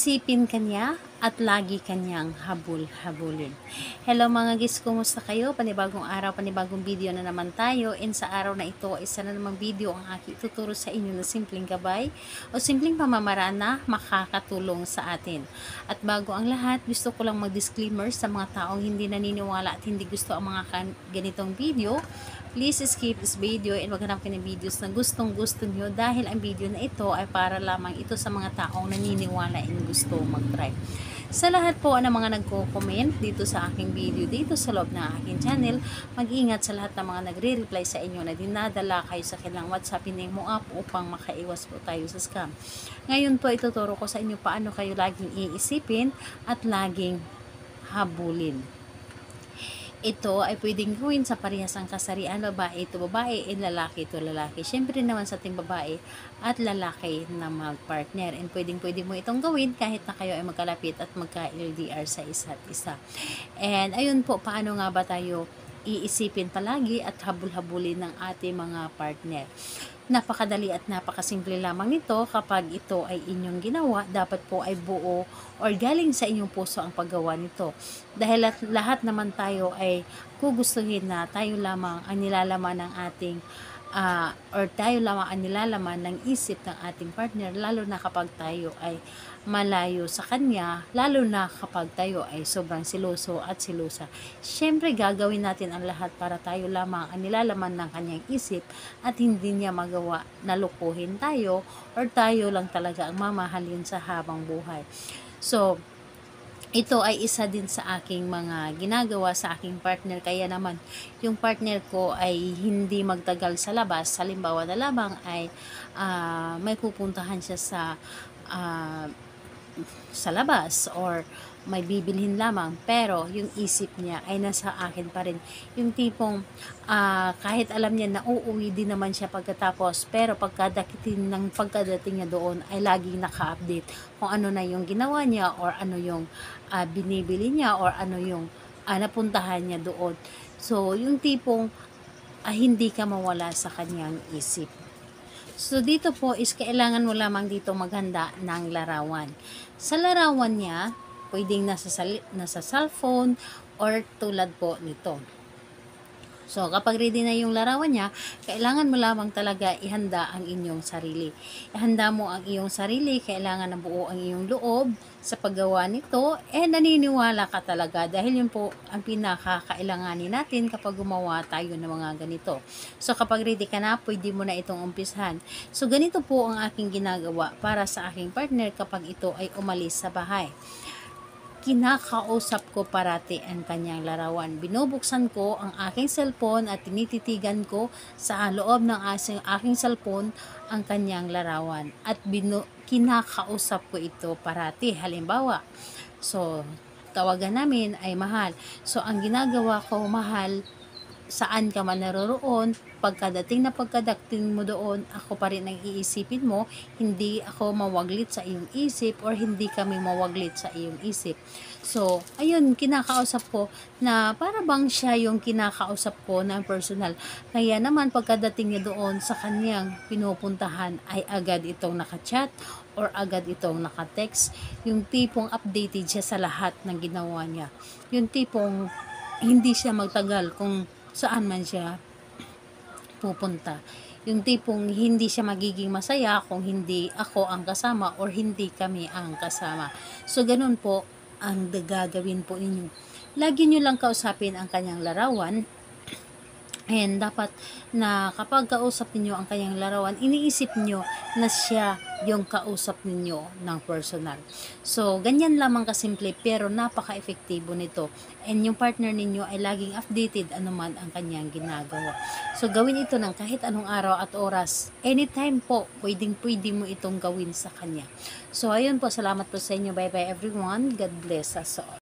Iisipin kanya at lagi kanyang habul-habulin. Hello mga guys, kumusta kayo? Panibagong araw, panibagong video na naman tayo. And sa araw na ito, isa na namang video ang aking tuturo sa inyo na simpleng gabay o simpleng pamamaraan na makakatulong sa atin. At bago ang lahat, gusto ko lang mag-disclaimer sa mga taong hindi naniniwala at hindi gusto ang mga ganitong video. Please skip this video and maghanap kayo ng videos na gustong-gusto nyo dahil ang video na ito ay para lamang ito sa mga taong naniniwala and gusto mag-try. Sa lahat po ng mga nagko-comment dito sa aking video, dito sa loob ng aking channel, mag-ingat sa lahat ng mga nagre-reply sa inyo na dinadala kayo sa kanilang WhatsApp hining mo up upang makaiwas po tayo sa scam. Ngayon po ituturo ko sa inyo paano kayo laging iisipin at laging habulin. Ito ay pwedeng gawin sa parehas ang kasarian, babae ito babae, lalaki ito lalaki. Siyempre naman sa ating babae at lalaki na mag-partner. And pwede mo itong gawin kahit na kayo ay magkalapit at magka-LDR sa isa't isa. And ayun po, paano nga ba tayo iisipin palagi at habul-habulin ng ating mga partner? Napakadali at napakasimple lamang nito. Kapag ito ay inyong ginawa, dapat po ay buo or galing sa inyong puso ang paggawa nito. Dahil lahat naman tayo ay gugustuhin na tayo lamang ang nilalaman ng ating or tayo lamang ang nilalaman ng isip ng ating partner, lalo na kapag tayo ay malayo sa kanya, lalo na kapag tayo ay sobrang siloso at silosa. Siyempre gagawin natin ang lahat para tayo lamang ang nilalaman ng kanyang isip at hindi niya magawa na lukuhin tayo or tayo lang talaga ang mamahalin sa habang buhay. So, ito ay isa din sa aking mga ginagawa sa aking partner. Kaya naman, yung partner ko ay hindi magtagal sa labas. Halimbawa na lamang ay may pupuntahan siya sa labas or may bibilhin lamang, pero yung isip niya ay nasa akin pa rin. Yung tipong kahit alam niya na uuwi din naman siya pagkatapos, pero pagkadating niya doon ay laging naka-update kung ano na yung ginawa niya or ano yung binibili niya or ano yung napuntahan niya doon. So yung tipong hindi ka mawala sa kanyang isip. So, dito po is kailangan mo lamang dito maghanda ng larawan. Sa larawan niya, pwedeng nasa cellphone or tulad po nito. So, kapag ready na yung larawan niya, kailangan mo lamang talaga ihanda ang inyong sarili. Ihanda mo ang iyong sarili, kailangan na buo ang iyong loob sa paggawa nito, naniniwala ka talaga dahil yun po ang pinakakailanganin natin kapag gumawa tayo ng mga ganito. So, kapag ready ka na, pwede mo na itong umpisahan. So, ganito po ang aking ginagawa para sa aking partner kapag ito ay umalis sa bahay. Kinakausap ko parati ang kanyang larawan. Binubuksan ko ang aking cellphone at tinititigan ko sa loob ng aking cellphone ang kanyang larawan. At kinakausap ko ito parati. Halimbawa, so tawagan namin ay mahal. So ang ginagawa ko, mahal, saan ka man naroroon, pagkadating mo doon, ako pa rin ang iisipin mo, hindi ako mawaglit sa iyong isip or hindi kami mawaglit sa iyong isip. So, ayun, kinakausap ko na para bang siya yung kinakausap ko na personal. Kaya naman pagkadating niya doon sa kanyang pinupuntahan ay agad itong nakachat or agad itong nakatext. Yung tipong updated siya sa lahat ng ginawa niya. Yung tipong hindi siya magtagal kung saan man siya pupunta. Yung tipong hindi siya magiging masaya kung hindi ako ang kasama or hindi kami ang kasama. So, ganun po ang gagawin po ninyo. Lagi nyo lang kausapin ang kanyang larawan. And dapat na kapag kausap niyo ang kanyang larawan, iniisip niyo na siya yung kausap ninyo ng personal. So, ganyan lamang kasimple pero napaka-efektibo nito. And yung partner ninyo ay laging updated anuman ang kanyang ginagawa. So, gawin ito ng kahit anong araw at oras. Anytime po, pwede mo itong gawin sa kanya. So, ayun po. Salamat po sa inyo. Bye-bye everyone. God bless us all.